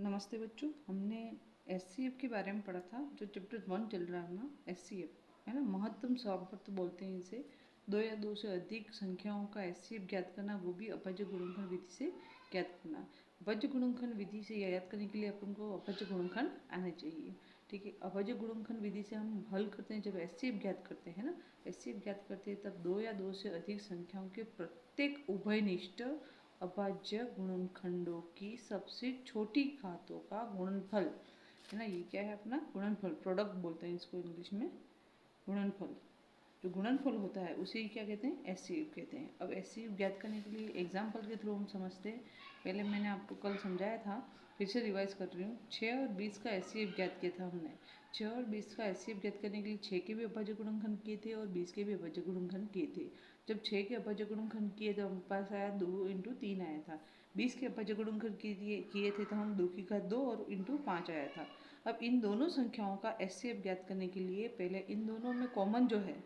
नमस्ते बच्चों। हमने एचसीएफ के बारे में पढ़ा था। जो चैप्टर 1 चल रहा है ना, एचसीएफ है ना, महत्तम सामर्थ्य बोलते हैं इसे। दो या दो से अधिक संख्याओं का एचसीएफ ज्ञात करना, वो भी अपज्य गुणनखंड विधि से ज्ञात करना। अपज्य गुणनखंड विधि से ज्ञात करने के लिए अपन को अपज्य गुणनखंड आना चाहिए। ठीक है, अपज्य गुणनखंड विधि से हम हल करते हैं। जब एचसीएफ ज्ञात करते हैं ना, एचसीएफ ज्ञात करते हैं, तब दो या दो से अधिक संख्याओं के प्रत्येक उभयनिष्ठ अभाज्य गुणनखंडों की सबसे छोटी घातों का गुणनफल है ना। ये क्या है अपना गुणनफल, प्रोडक्ट बोलते हैं इसको इंग्लिश में, गुणनफल। जो गुणनफल होता है उसे क्या कहते हैं, एचसीएफ कहते हैं। अब एचसीएफ ज्ञात करने के लिए एग्जाम्पल के थ्रू हम समझते हैं। पहले मैंने आपको कल समझाया था, फिर से रिवाइज कर रही हूँ। 6 और 20 का एचसीएफ ज्ञात किया था हमने। 6 और 20 का एचसीएफ ज्ञात करने के लिए 6 के भी अभाज्य गुणनखंड किए थे और 20 के भी अभाज्य गुणनखंड किए थे। जब 6 के अभाज्य गुणनखंड किए तो हमारे पास आया 2 इंटू 3 आया था। 20 के अभाज्य गुणनखंड किए थे तो हम 2 की घात 2 और इंटू 5 आया था। अब इन दोनों संख्याओं का एचसीएफ ज्ञात करने के लिए पहले इन दोनों में कॉमन जो है,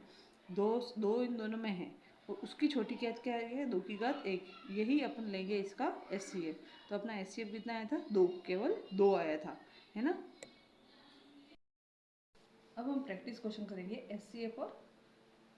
दो दो इन दोनों में है, और उसकी छोटी घात क्या है, 2 की घात 1। यही अपन लेंगे इसका एचसीएफ। तो अपना एचसीएफ कितना आया था, 2, केवल 2 आया था, है ना। अब हम प्रैक्टिस क्वेश्चन करेंगे एचसीएफ और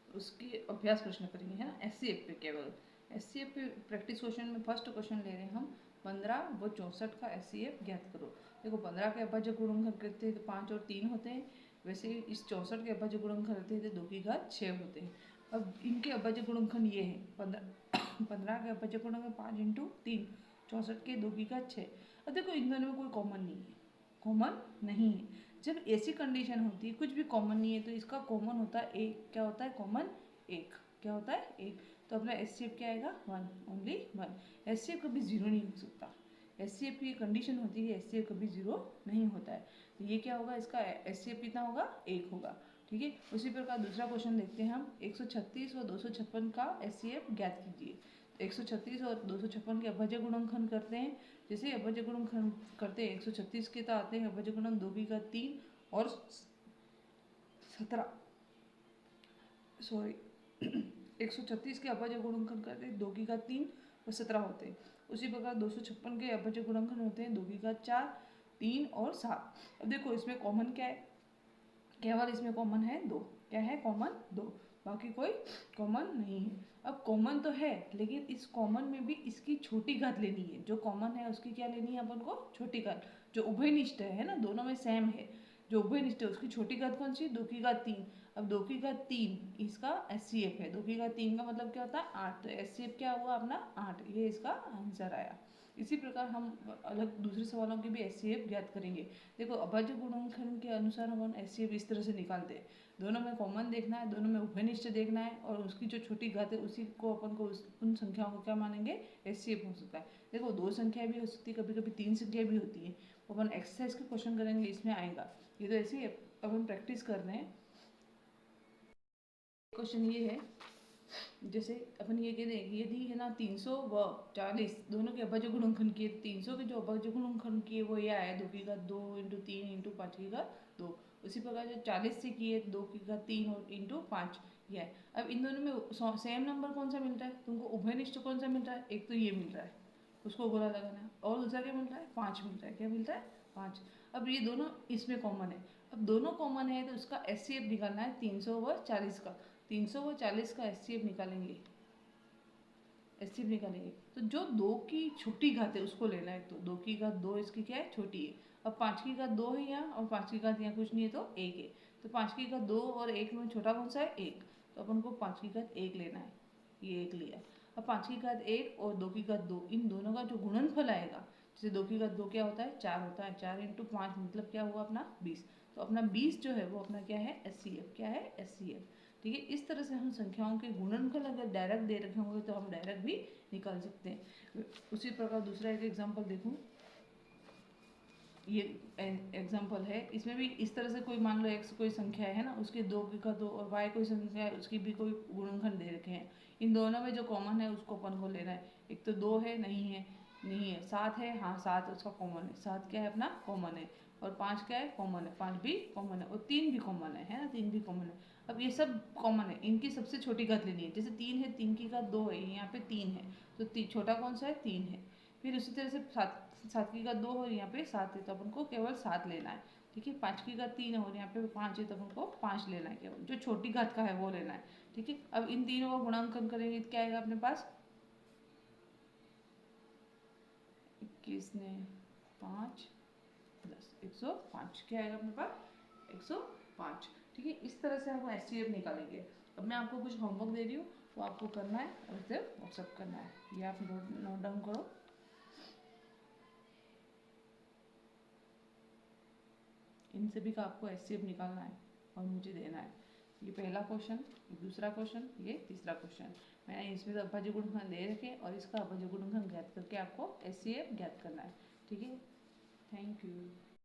उसकी अभ्यास प्रश्न करेंगे, है ना। एचसीएफ पे केवल, एचसीएफ पे प्रैक्टिस क्वेश्चन में फर्स्ट क्वेश्चन ले रहे हैं हम। 15 व 64 का एचसीएफ ज्ञात करो। देखो 15 के अभाज्य गुणनखंड करते हैं तो 5 और 3 होते हैं। वैसे ही इस 64 के अभाज्य गुणनखंड करते हैं तो 2 की घात 6 होते हैं। अब इनके अभाज्य गुणनखंड ये हैं, 15 के अभाज्य गुणनखंड 5 इंटू 3, 64 के 2 की घात 6। अब देखो इन दोनों में कोई कॉमन नहीं है, कॉमन नहीं है। जब ऐसी कंडीशन होती है कुछ भी कॉमन नहीं है तो इसका कॉमन होता है एक। क्या होता है कॉमन, एक। क्या होता है एक। तो अपना एचसीएफ क्या आएगा, 1, ओनली 1। एचसीएफ कभी जीरो नहीं हो सकता। एचसीएफ की कंडीशन होती है एचसीएफ कभी जीरो नहीं होता है। तो ये क्या होगा, इसका एचसीएफ कितना होगा, 1 होगा। ठीक है, उसी प्रकार दूसरा क्वेश्चन देखते हैं हम। 136 और 256 का एचसीएफ ज्ञात कीजिए। 136 और 256 के अभाज्य गुणनखंड करते हैं। जैसे अभाज्य गुणनखंड करते हैं 136 के तो आते हैं अभाज्य गुणन 2 की घात 3 और 17, सॉरी 136 के अभाज्य गुणनखंड करते हैं 2 की घात 3 और 17 होते हैं। उसी प्रकार 256 के अभाज्य गुणनखंड होते हैं 2 की घात 4, 3 और 7। अब देखो इसमें कॉमन क्या है, केवल इसमें कॉमन है 2। क्या है कॉमन, 2, बाकी कोई कॉमन नहीं है। अब कॉमन तो है लेकिन इस कॉमन में भी इसकी छोटी घात लेनी है। जो कॉमन है उसकी क्या लेनी है अपन को, छोटी घात। जो उभयनिष्ठ है ना, दोनों में सेम है, जो उभयनिष्ठ है उसकी छोटी घात कौन सी, 2 की घात 3। अब 2 की घात 3 इसका एचसीएफ है। 2 की घात 3 का मतलब क्या होता है, 8। तो एचसीएफ क्या हुआ अपना 8, ये इसका आंसर आया। इसी प्रकार हम अलग दूसरे सवालों के भी एचसीएफ ज्ञात करेंगे। देखो अभाज्य गुणनखंड के अनुसार हम एचसीएफ इस तरह से निकालते हैं। दोनों में कॉमन देखना है, दोनों में उभयनिष्ठ देखना है, और उसकी जो छोटी घात है उसी को अपन को उन संख्याओं को क्या मानेंगे, एचसीएफ हो सकता है। देखो 2 संख्या भी हो सकती है, कभी कभी 3 संख्या भी होती है। अपन एक्सरसाइज के क्वेश्चन करेंगे इसमें आएगा। ये तो ऐसे ही अपन प्रैक्टिस कर रहे हैं। क्वेश्चन ये है, जैसे अपन ये कहते हैं कि यदि है ना 300 व 40 दोनों के अभाज्य गुणनखंड किए, 300 के जो अभाज्य गुणनखंड किए वो ये आया 2 की घात 2 इंटू 3 इंटू 5 की घात 2। उसी प्रकार जो 40 से किए 2 की घात 3 और इंटू 5 ये है। अब इन दोनों में सेम नंबर कौन सा मिल रहा है तुमको, उभयनिष्ठ कौन सा मिल रहा है, एक तो ये मिल रहा है, उसको गोला लगाना है, और दूसरा क्या मिल रहा है, 5 मिल रहा है। क्या मिल रहा है, 5। अब ये दोनों इसमें कॉमन है। अब दोनों कॉमन है तो उसका एचसीएफ निकालना है 300 व 40 का। 300 व 40 का एचसीएफ निकालेंगे, एचसीएफ निकालेंगे तो जो 2 की छोटी घात है उसको लेना है। तो 2 की घात 2 इसकी क्या है, छोटी है। अब 5 की घात 2 है यहाँ, और 5 की घात यहाँ कुछ नहीं है तो 1 है। तो 5 की घात 2 और 1 में छोटा कौन सा है, 1। तो अपन को 5 की घात 1 लेना है, ये 1 लिया। अब 5 की घात 1 और 2 की घात 2, इन दोनों का जो गुणनफल आएगा, जैसे 2 की घात 2 क्या होता है, 4 होता है। 4 इंटू 5 मतलब क्या हुआ अपना 20। तो अपना 20 जो है वो अपना क्या है, एचसीएफ। क्या है, एचसीएफ। ठीक है, इस तरह से हम संख्याओं के गुणनफल अगर डायरेक्ट दे रखे होंगे तो हम डायरेक्ट भी निकाल सकते हैं। उसी प्रकार दूसरा एक एग्जांपल देखूं, ये एग्जांपल है, इसमें भी इस तरह से कोई मान लो x कोई संख्या है ना, उसके 2 का 2 और y कोई संख्या है उसकी भी कोई गुणनखंड दे रखे हैं। इन दोनों में जो कॉमन है उसको अपन को लेना है। एक तो 2 है, नहीं है, नहीं है। 7 है, हाँ 7 उसका कॉमन है, 7 क्या है अपना कॉमन है। और 5 क्या है, कॉमन है, 5 भी कॉमन है, और 3 भी कॉमन है ना, 3 भी कॉमन है। अब ये सब कॉमन है, इनकी सबसे छोटी घात लेनी है। जैसे 3 है, 3 की घात 2 है, यहाँ पे 3 है, तो छोटा कौन सा है, 3 है। फिर उसी तरह से 7 की घात 2 और यहाँ पे 7 है तो अपन को केवल 7 लेना है। ठीक है, 5 की घात 3 और यहाँ पे 5 है तो अपन को 5 लेना है, केवल जो छोटी घात का है वो लेना है। ठीक है, अब इन तीनों का गुणांकन करेंगे तो क्या आएगा अपने पास, 21 ने 5 10 105, क्या आएगा अपने पास 105। ठीक है, इस तरह से हम एचसीएफ निकालेंगे। अब मैं आपको कुछ होमवर्क दे रही हूँ, वो आपको करना है और उसे व्हाट्सअप करना है। ये आप नोट डाउन करो। इन सभी का आपको एचसीएफ निकालना है और मुझे देना है। ये पहला क्वेश्चन, दूसरा क्वेश्चन, ये तीसरा क्वेश्चन। मैंने इसमें तो अभाज्य गुणनखंड दे रखे और इसका अभाज्य गुणनखंड ज्ञात करके आपको एचसीएफ ज्ञात करना है। ठीक है, थैंक यू।